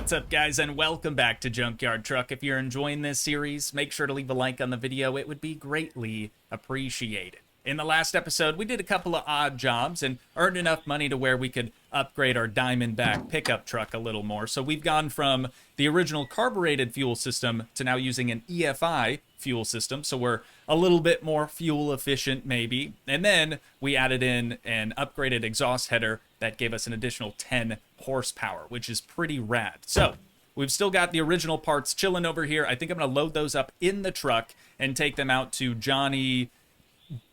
What's up, guys, and welcome back to Junkyard Truck. If you're enjoying this series, make sure to leave a like on the video. It would be greatly appreciated. In the last episode, we did a couple of odd jobs and earned enough money to where we could upgrade our Diamondback pickup truck a little more. So we've gone from the original carbureted fuel system to now using an EFI fuel system. So we're a little bit more fuel efficient, maybe. And then we added in an upgraded exhaust header that gave us an additional 10 horsepower, which is pretty rad. So we've still got the original parts chilling over here. I think I'm going to load those up in the truck and take them out to Johnny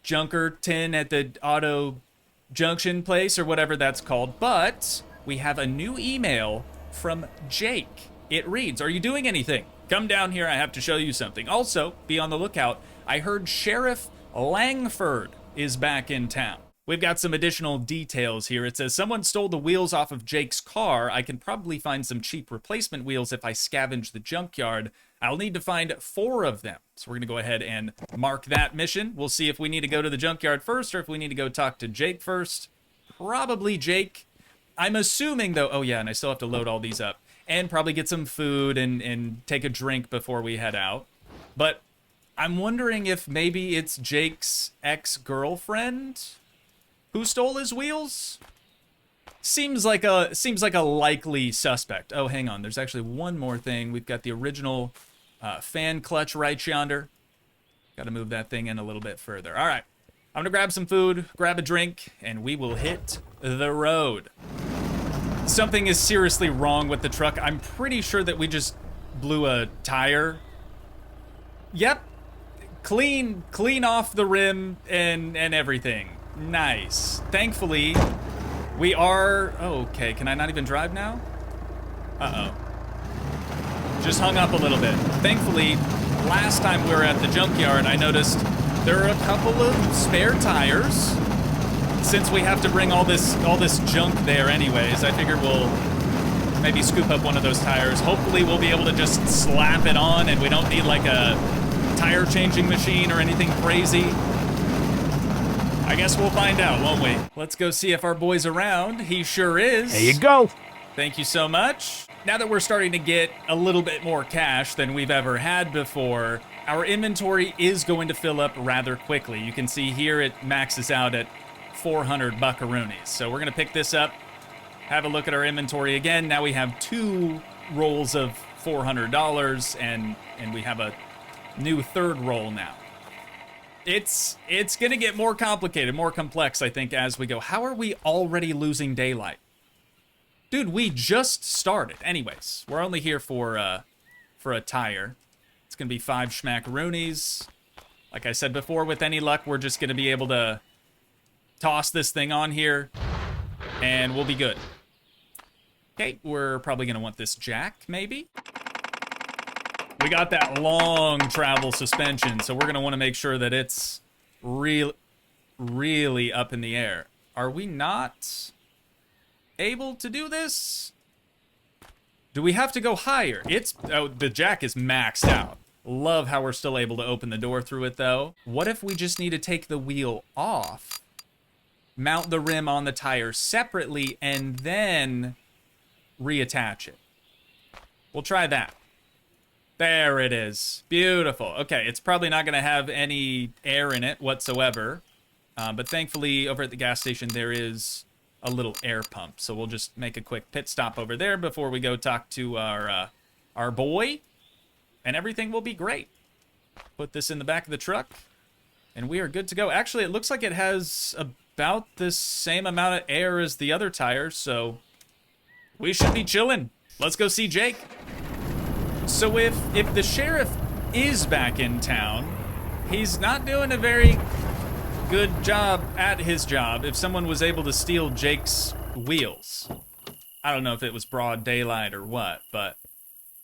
Junkerton at the auto junction place or whatever that's called. But we have a new email from Jake. It reads, "Are you doing anything? Come down here, I have to show you something. Also, be on the lookout. I heard Sheriff Langford is back in town." We've got some additional details here. It says, "Someone stole the wheels off of Jake's car. I can probably find some cheap replacement wheels if I scavenge the junkyard. I'll need to find 4 of them." So we're going to go ahead and mark that mission. We'll see if we need to go to the junkyard first or if we need to go talk to Jake first. Probably Jake. I'm assuming, though, oh yeah, and I still have to load all these up. And probably get some food and take a drink before we head out. But I'm wondering if maybe it's Jake's ex-girlfriend who stole his wheels? Seems like a likely suspect. Oh, hang on. There's actually one more thing. We've got the original fan clutch right yonder. Got to move that thing in a little bit further. All right. I'm going to grab some food, grab a drink, and we will hit the road. Something is seriously wrong with the truck. I'm pretty sure that we just blew a tire. Yep. Clean off the rim and everything. Nice. Thankfully, we are... Oh, okay, can I not even drive now? Uh-oh. Just hung up a little bit. Thankfully, last time we were at the junkyard, I noticed there are a couple of spare tires. Since we have to bring all this junk there anyways, I figured we'll maybe scoop up one of those tires. Hopefully we'll be able to just slap it on and we don't need like a tire changing machine or anything crazy. I guess we'll find out, won't we? Let's go see if our boy's around. He sure is. There you go. Thank you so much. Now that we're starting to get a little bit more cash than we've ever had before, our inventory is going to fill up rather quickly. You can see here it maxes out at 400 buckaroonies. So we're gonna pick this up, have a look at our inventory again. Now we have 2 rolls of $400 and we have a new 3rd roll now. It's gonna get more complicated, more complex, I think, as we go. How are we already losing daylight? Dude, we just started. Anyways, we're only here for a tire. It's gonna be 5 schmackaroonies. Like I said before, with any luck, we're just gonna be able to toss this thing on here, and we'll be good. Okay, we're probably gonna want this jack, maybe? We got that long travel suspension, so we're gonna wanna make sure that it's really up in the air. Are we not able to do this? Do we have to go higher? Oh, the jack is maxed out. Love how we're still able to open the door through it, though. What if we just need to take the wheel off, mount the rim on the tire separately, and then reattach it? We'll try that. There it is. Beautiful. Okay, it's probably not going to have any air in it whatsoever, but thankfully over at the gas station there is a little air pump, so we'll just make a quick pit stop over there before we go talk to our boy, and everything will be great. Put this in the back of the truck, and we are good to go. Actually, it looks like it has about the same amount of air as the other tires, so we should be chilling. Let's go see Jake. So if the sheriff is back in town, he's not doing a very good job at his job if someone was able to steal Jake's wheels. I don't know if it was broad daylight or what, but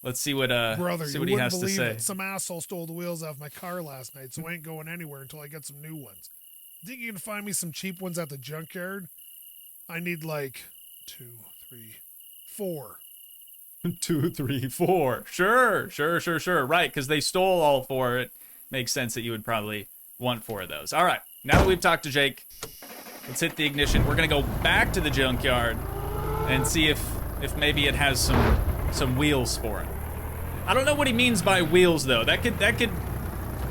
let's see what Brother, see what he has to say. It. Some asshole stole the wheels off my car last night, so I ain't going anywhere until I get some new ones. Think you can find me some cheap ones at the junkyard? I need like 2, 3, 4. 2, 3, 4. Sure. Right, because they stole all 4. It makes sense that you would probably want 4 of those. All right, now that we've talked to Jake, let's hit the ignition. We're gonna go back to the junkyard and see if maybe it has some some wheels for him. I don't know what he means by wheels, though. That could,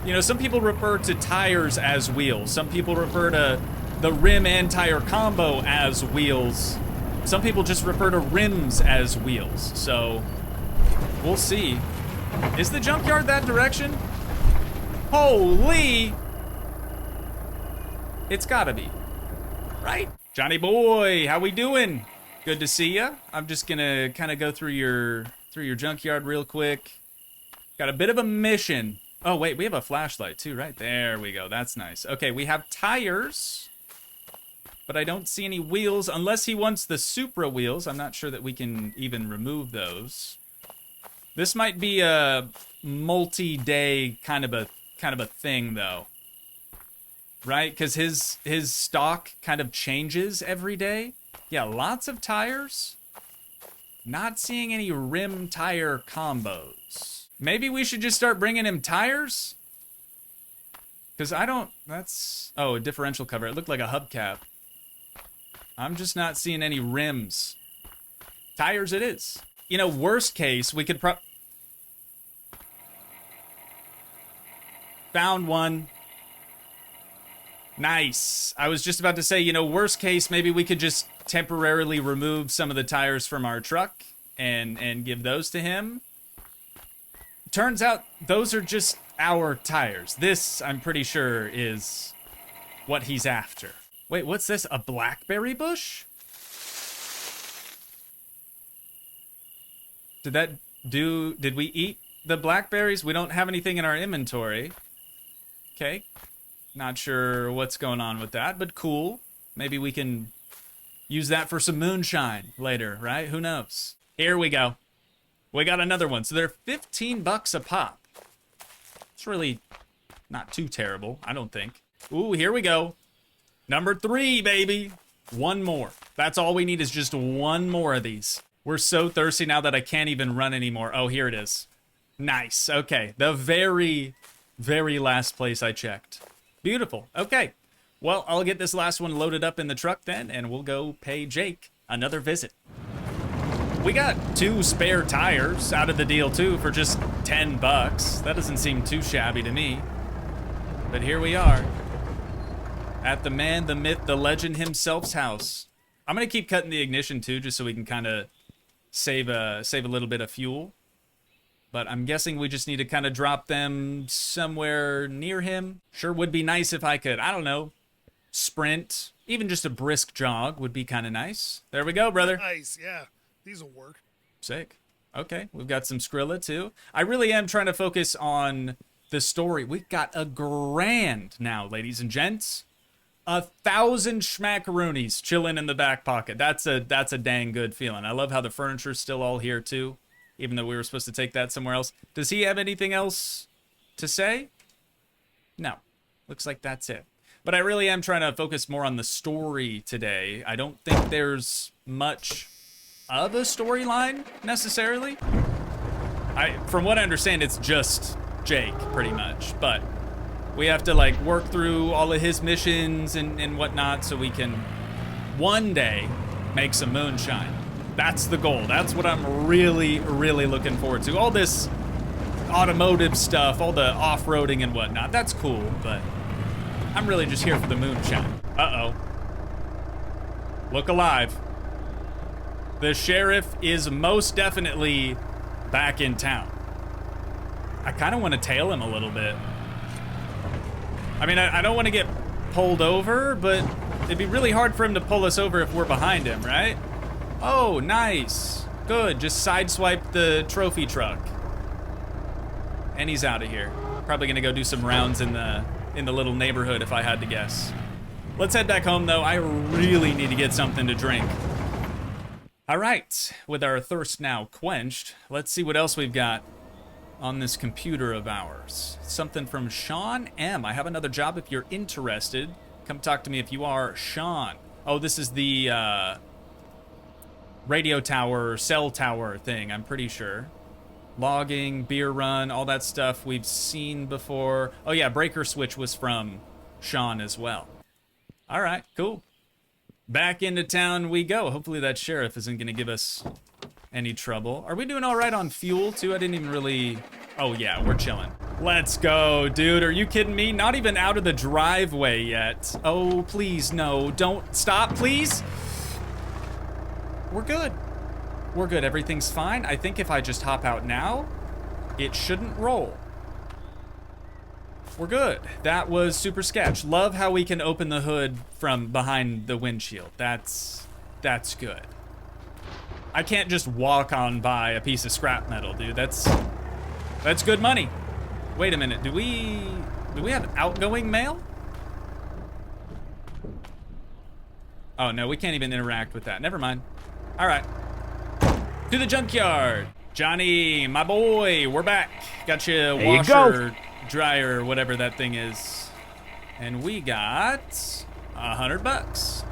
you know, some people refer to tires as wheels. Some people refer to the rim and tire combo as wheels. Some people just refer to rims as wheels. So, we'll see. Is the junkyard that direction? Holy! It's gotta be. Right? Johnny boy, how we doing? Good to see ya. I'm just gonna kind of go through your junkyard real quick. Got a bit of a mission. Oh wait, we have a flashlight too, right? There we go. That's nice. Okay, we have tires, but I don't see any wheels unless he wants the Supra wheels. I'm not sure that we can even remove those. This might be a multi-day kind of a thing though. Right? Because his stock kind of changes every day. Yeah, lots of tires. Not seeing any rim tire combos. Maybe we should just start bringing him tires? Because I don't... That's... Oh, a differential cover. It looked like a hubcap. I'm just not seeing any rims. Tires it is. You know, worst case, we could Found one. Nice. I was just about to say, you know, worst case, maybe we could just temporarily remove some of the tires from our truck and give those to him. Turns out those are just our tires. This, I'm pretty sure, is what he's after. Wait, what's this? A blackberry bush? Did we eat the blackberries? We don't have anything in our inventory. Okay. Not sure what's going on with that, but cool. Maybe we can use that for some moonshine later, right? Who knows? Here we go. We got another one. So they're 15 bucks a pop. It's really not too terrible, I don't think. Ooh, here we go. Number 3, baby. One more. That's all we need is just one more of these. We're so thirsty now that I can't even run anymore. Oh, here it is. Nice. Okay. The very, very last place I checked. Beautiful. Okay. Well, I'll get this last one loaded up in the truck then, and we'll go pay Jake another visit. We got 2 spare tires out of the deal, too, for just 10 bucks. That doesn't seem too shabby to me. But here we are. At the man, the myth, the legend himself's house. I'm going to keep cutting the ignition, too, just so we can kind of save a little bit of fuel. But I'm guessing we just need to kind of drop them somewhere near him. Sure would be nice if I could, I don't know, sprint. Even just a brisk jog would be kind of nice. There we go, brother. Nice, yeah. These will work. Sick. Okay, we've got some Skrilla, too. I really am trying to focus on the story. We've got $1,000 now, ladies and gents. 1,000 schmackaroonies chilling in the back pocket. That's a dang good feeling. I love how the furniture's still all here, too. Even though we were supposed to take that somewhere else. Does he have anything else to say? No. Looks like that's it. But I really am trying to focus more on the story today. I don't think there's much of a storyline, necessarily. From what I understand, it's just Jake, pretty much. But we have to, like, work through all of his missions and whatnot so we can one day make some moonshine. That's the goal. That's what I'm really, really looking forward to. All this automotive stuff, all the off-roading and whatnot, that's cool, but I'm really just here for the moonshine. Uh-oh. Look alive. The sheriff is most definitely back in town. I kind of want to tail him a little bit. I mean, I don't want to get pulled over, but it'd be really hard for him to pull us over if we're behind him, right? Oh, nice. Good. Just sideswipe the trophy truck. And he's out of here. Probably gonna go do some rounds in the little neighborhood if I had to guess. Let's head back home though. I really need to get something to drink. All right, with our thirst now quenched, let's see what else we've got on this computer of ours. Something from Sean M. I have another job if you're interested. Come talk to me if you are. Sean. Oh, this is the radio tower, cell tower thing, I'm pretty sure. Logging, beer run, all that stuff we've seen before. Oh yeah, breaker switch was from Sean as well. All right, cool. Back into town we go. Hopefully that sheriff isn't going to give us any trouble. Are we doing all right on fuel too? I didn't even really... Oh yeah, we're chilling. Let's go, dude. Are you kidding me? Not even out of the driveway yet. Oh, please, no. Don't stop, please. We're good. We're good. Everything's fine. I think if I just hop out now, it shouldn't roll. We're good. That was super sketch. Love how we can open the hood from behind the windshield. That's good. I can't just walk on by a piece of scrap metal, dude. That's good money. Wait a minute. Do we have outgoing mail? Oh no, we can't even interact with that. Never mind. All right. To the junkyard. Johnny, my boy, we're back. Got you washer, dryer, whatever that thing is. And we got $100.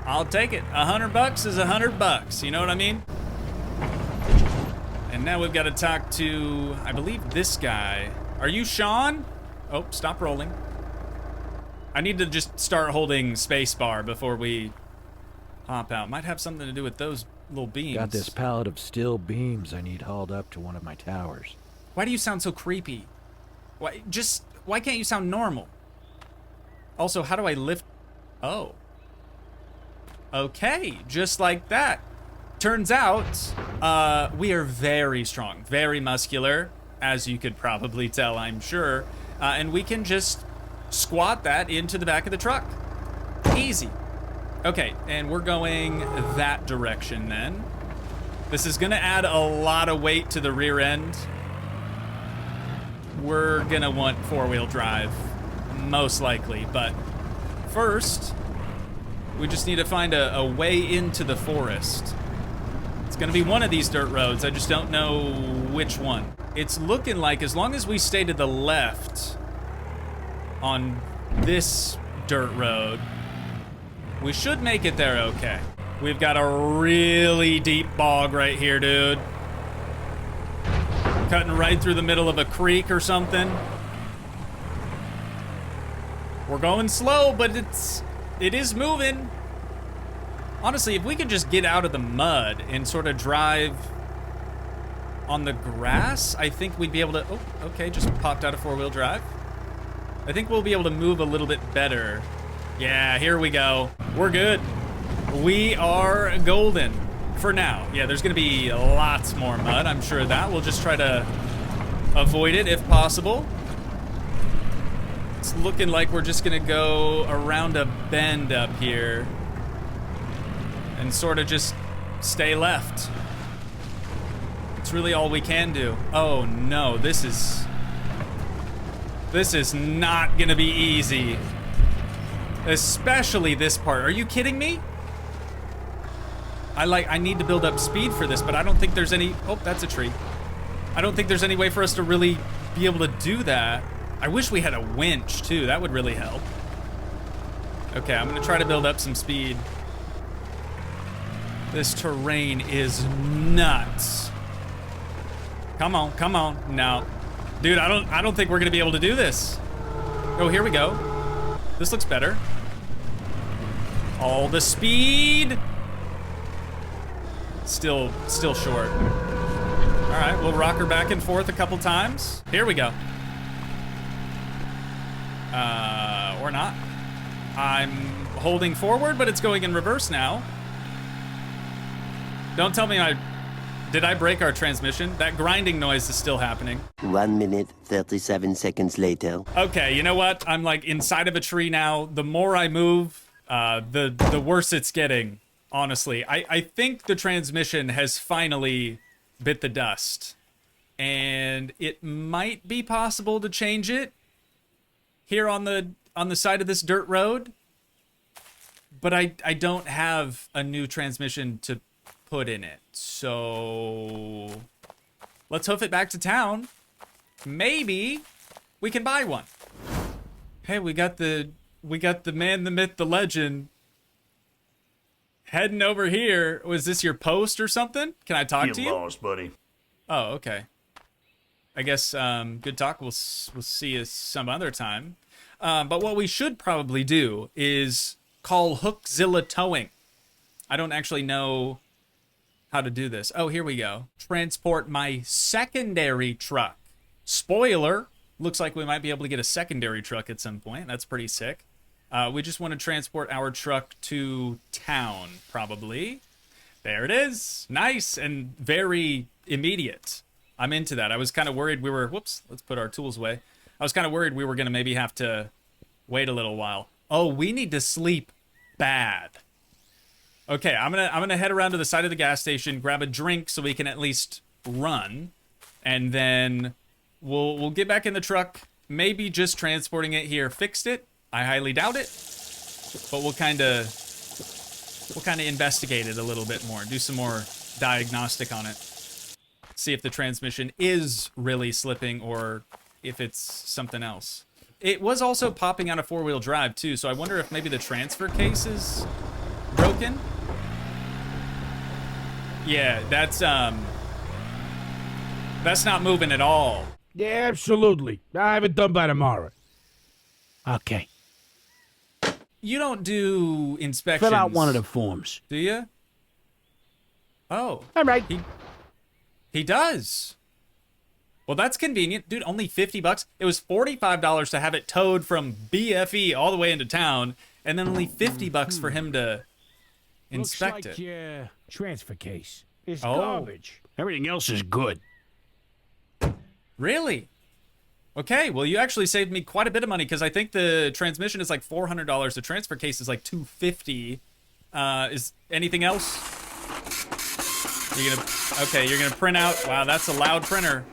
I'll take it. $100 is $100. You know what I mean? And now we've got to talk to, I believe, this guy. Are you Sean? Oh, stop rolling. I need to just start holding spacebar before we hop out. Might have something to do with those little beams. Got this pallet of steel beams I need hauled up to one of my towers. Why do you sound so creepy? Why can't you sound normal? Also, how do I lift? Oh. Okay, just like that. Turns out, we are very strong, very muscular, as you could probably tell, I'm sure. And we can just squat that into the back of the truck. Easy. Okay, and we're going that direction then. This is gonna add a lot of weight to the rear end. We're gonna want four-wheel drive, most likely, but first, we just need to find a way into the forest. It's gonna be one of these dirt roads, I just don't know which one. It's looking like as long as we stay to the left on this dirt road, we should make it there okay. We've got a really deep bog right here, dude. Cutting right through the middle of a creek or something. We're going slow, but it is moving. Honestly, if we could just get out of the mud and sort of drive on the grass, I think we'd be able to... Oh, okay, just popped out of four-wheel drive. I think we'll be able to move a little bit better. Yeah, here we go. We're good. We are golden for now. Yeah, there's gonna be lots more mud, I'm sure of that. We'll just try to avoid it if possible. It's looking like we're just gonna go around a bend up here and sort of just stay left. It's really all we can do. Oh no, this is not gonna be easy. Especially this part. Are you kidding me? I need to build up speed for this, but I don't think there's any... Oh, that's a tree. I don't think there's any way for us to really be able to do that. I wish we had a winch, too. That would really help. Okay, I'm gonna try to build up some speed. This terrain is nuts. Come on, come on. No. Dude, I don't think we're gonna be able to do this. Oh, here we go. This looks better. All the speed. Still short. All right, we'll rock her back and forth a couple times. Here we go. Or not. I'm holding forward, but it's going in reverse now. Don't tell me did I break our transmission? That grinding noise is still happening. 1 minute, 37 seconds later. Okay, you know what? I'm like inside of a tree now. The more I move, the worse it's getting, honestly. I think the transmission has finally bit the dust. And it might be possible to change it here on the side of this dirt road. But I don't have a new transmission to put in it. So let's hoof it back to town. Maybe we can buy one. Hey, we got the man, the myth, the legend heading over here. Was this your post or something? Can I talk to you? Get lost, buddy. Oh, okay. I guess good talk. We'll see you some other time. But what we should probably do is call Hookzilla Towing. I don't actually know how to do this. Oh, here we go. Transport my secondary truck. Spoiler, looks like we might be able to get a secondary truck at some point. That's pretty sick. We just want to transport our truck to town, probably. There it is. Nice and very immediate. I'm into that. I was kind of worried we were... Whoops, let's put our tools away. I was kind of worried we were going to maybe have to wait a little while. Oh, we need to sleep bad. Okay, I'm gonna head around to the side of the gas station, grab a drink so we can at least run, and then we'll get back in the truck. Maybe just transporting it here fixed it. I highly doubt it, but we'll kind of investigate it a little bit more, do some more diagnostic on it, see if the transmission is really slipping or if it's something else. It was also popping out of four-wheel drive too, so I wonder if maybe the transfer case is broken. Yeah, that's not moving at all. Yeah, absolutely. I have it done by tomorrow. Okay. You don't do inspections. Fill out one of the forms. Do you? Oh. All right. He does. Well, that's convenient. Dude, only $50. It was $45 to have it towed from BFE all the way into town, and then only $50 for him to inspect Looks like it. your transfer case is Oh. garbage. Everything else is good. Really? Okay, well, you actually saved me quite a bit of money because I think the transmission is like $400. The transfer case is like $250. Is anything else? You're gonna print out. Wow, that's a loud printer.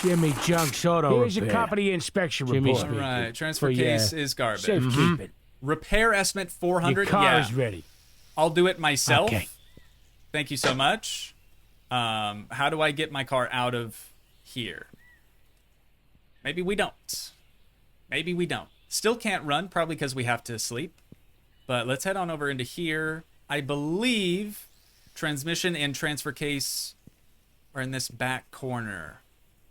Jimmy Junk's Auto Here's your Repair. copy inspection Jimmy report. speaking. All right, transfer For your case is garbage. Safekeeping. Repair estimate Your 400. car Yeah, is ready. I'll do it myself. Okay. Thank you so much. How do I get my car out of here? Maybe we don't. Maybe we don't. Still can't run, probably because we have to sleep. But let's head on over into here. I believe transmission and transfer case are in this back corner.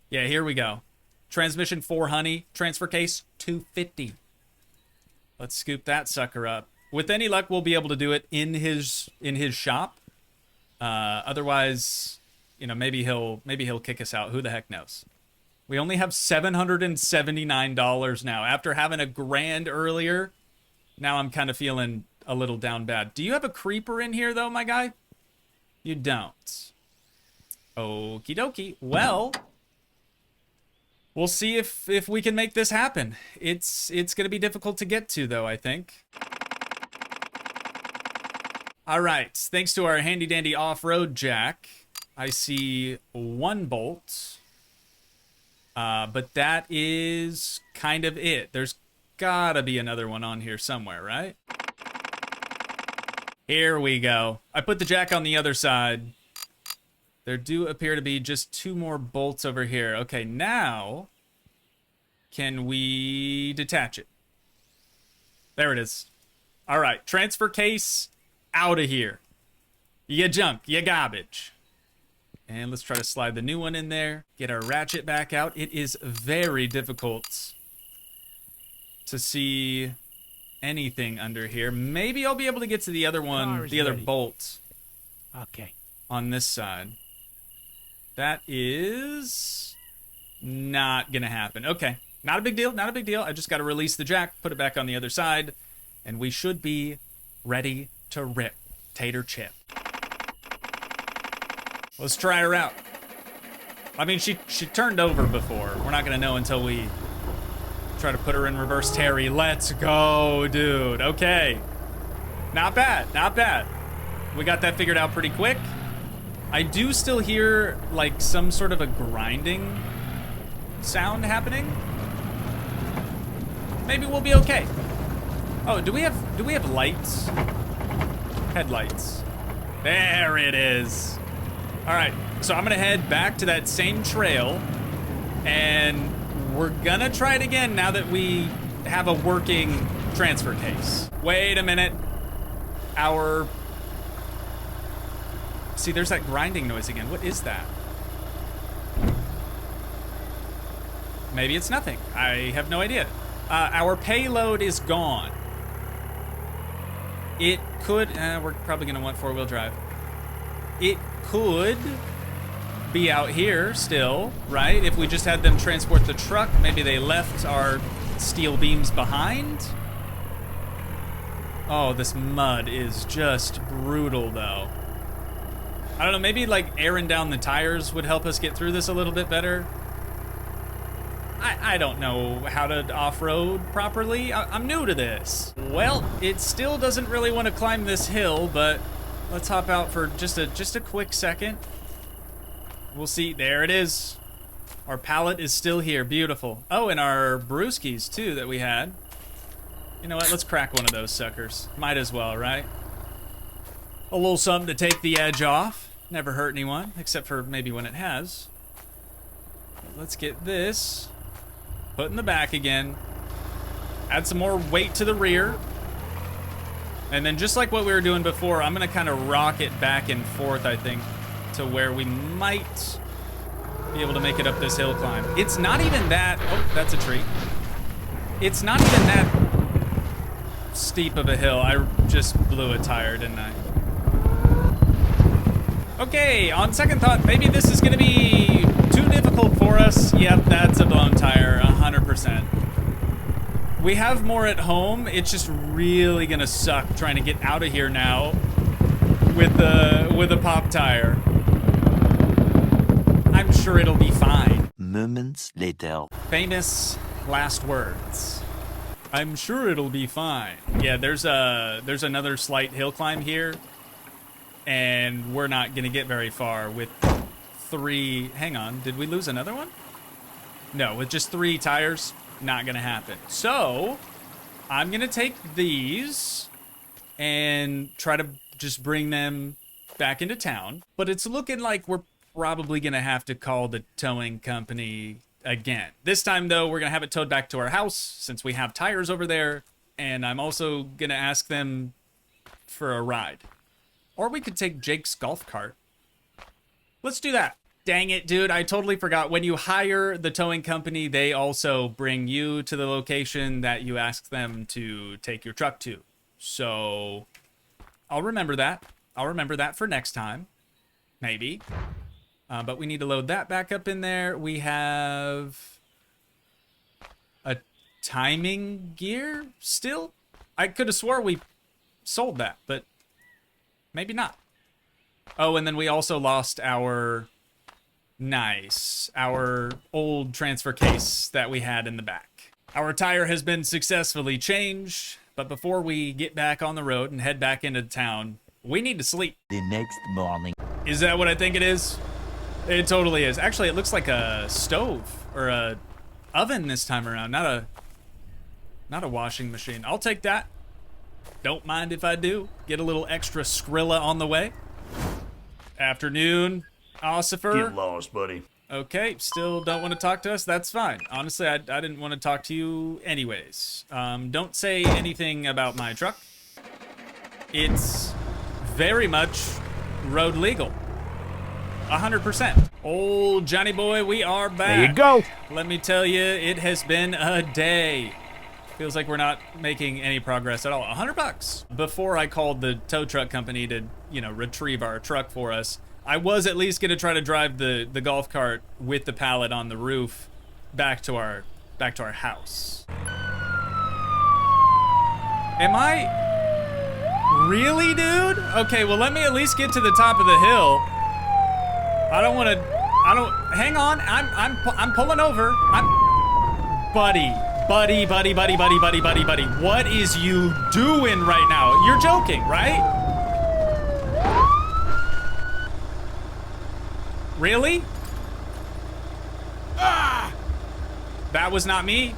Yeah, here we go. Transmission $400, transfer case $250. Let's scoop that sucker up. With any luck, we'll be able to do it in his shop. Otherwise, you know, maybe he'll kick us out. Who the heck knows? We only have $779 now. After having a grand earlier, now I'm kind of feeling a little down bad. Do you have a creeper in here, though, my guy? You don't. Okie dokie. Well, we'll see if we can make this happen. It's going to be difficult to get to, though, I think. All right. Thanks to our handy-dandy off-road jack, I see one bolt. But that is kind of it. There's gotta be another one on here somewhere, right? Here we go. I put the jack on the other side. There do appear to be just two more bolts over here. Okay, now can we detach it? There it is. All right, transfer case out of here. You junk, you garbage. And let's try to slide the new one in there. Get our ratchet back out. It is very difficult to see anything under here. Maybe I'll be able to get to the other one, the other bolt. Okay. On this side. That is not gonna happen. Okay, not a big deal, not a big deal. I just gotta release the jack, put it back on the other side, and we should be ready to rip. Tater chip. Let's try her out. I mean, she turned over before. We're not gonna know until we try to put her in reverse Terry. Let's go, dude. Okay. Not bad, not bad. We got that figured out pretty quick. I do still hear like some sort of a grinding sound happening. Maybe we'll be okay. Oh, do we have lights? Headlights. There it is. All right, so I'm gonna head back to that same trail, and we're gonna try it again now that we have a working transfer case. Wait a minute. See, there's that grinding noise again. What is that? Maybe it's nothing. I have no idea. Our payload is gone. It could, we're probably gonna want four-wheel drive. it could be out here still, right? If we just had them transport the truck, maybe they left our steel beams behind. Oh, this mud is just brutal, though. I don't know, maybe like airing down the tires would help us get through this a little bit better. I don't know how to off-road properly. I'm new to this. Well, it still doesn't really want to climb this hill, but let's hop out for just a quick second. We'll see. There it is. Our pallet is still here. Beautiful. Oh, and our brewskis, too, that we had. You know what? Let's crack one of those suckers. Might as well, right? A little something to take the edge off. Never hurt anyone, except for maybe when it has. Let's get this. Put in the back again. Add some more weight to the rear. And then just like what we were doing before, I'm going to kind of rock it back and forth, I think, to where we might be able to make it up this hill climb. It's not even that... Oh, that's a tree. It's not even that steep of a hill. I just blew a tire, didn't I? Okay, on second thought, maybe this is going to be too difficult for us. Yep, that's a blown tire, 100%. We have more at home. It's just really going to suck trying to get out of here now with a pop tire. I'm sure it'll be fine. Moments later. Famous last words. I'm sure it'll be fine. Yeah, there's another slight hill climb here. And we're not going to get very far with 3... Hang on, did we lose another one? No, with just 3 tires, not going to happen. So, I'm going to take these and try to just bring them back into town. But it's looking like we're probably going to have to call the towing company again. This time, though, we're going to have it towed back to our house since we have tires over there. And I'm also going to ask them for a ride. Or we could take Jake's golf cart. Let's do that. Dang it, dude. I totally forgot. When you hire the towing company, they also bring you to the location that you ask them to take your truck to. So I'll remember that. I'll remember that for next time. Maybe. But we need to load that back up in there. We have a timing gear still? I could have swore we sold that, but maybe not. Oh, and then we also lost our... Nice. Our old transfer case that we had in the back. Our tire has been successfully changed, but before we get back on the road and head back into town, we need to sleep. The next morning. Is that what I think it is? It totally is. Actually, it looks like a stove or a oven this time around, not a washing machine. I'll take that. Don't mind if I do. Get a little extra Skrilla on the way. Afternoon, Ossifer. Get lost, buddy. Okay, still don't want to talk to us? That's fine. Honestly, I didn't want to talk to you anyways. Don't say anything about my truck. It's very much road legal. 100%. Old Johnny boy, we are back. There you go. Let me tell you, it has been a day. Feels like we're not making any progress at all. $100. Before I called the tow truck company to, retrieve our truck for us, I was at least gonna try to drive the golf cart with the pallet on the roof back to our house. Am I really, dude? Okay, well let me at least get to the top of the hill. Hang on. I'm pulling over. Buddy. What is you doing right now? You're joking, right? Really? Ah! That was not me.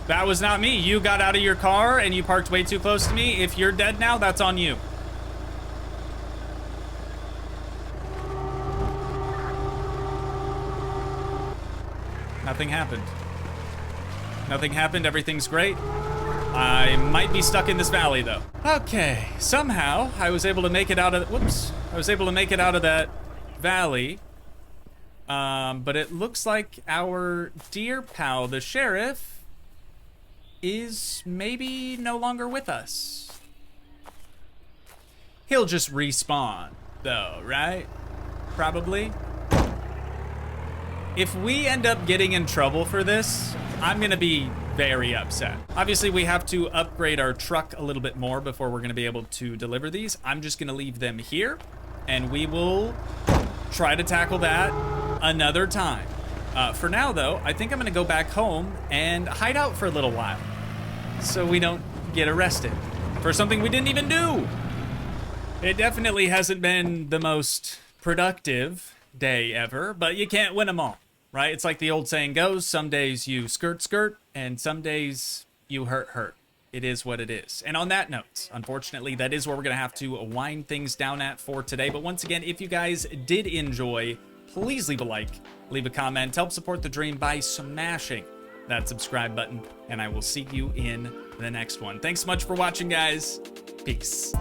That was not me. You got out of your car and you parked way too close to me. If you're dead now, that's on you. Nothing happened. Nothing happened. Everything's great. I might be stuck in this valley, though. Okay. Somehow, I was able to make it out of... Whoops. I was able to make it out of that valley. But it looks like our dear pal, the sheriff, is maybe no longer with us. He'll just respawn. though, right? Probably. If we end up getting in trouble for this, I'm gonna be very upset. Obviously, we have to upgrade our truck a little bit more before we're gonna be able to deliver these. I'm just gonna leave them here, and we will try to tackle that another time. For now, though, I think I'm gonna go back home and hide out for a little while so we don't get arrested for something we didn't even do. It definitely hasn't been the most productive day ever, but you can't win them all, right? It's like the old saying goes, some days you skirt, and some days you hurt. It is what it is. And on that note, unfortunately, that is where we're going to have to wind things down at for today. But once again, if you guys did enjoy, please leave a like, leave a comment, help support the dream by smashing that subscribe button, and I will see you in the next one. Thanks so much for watching, guys. Peace.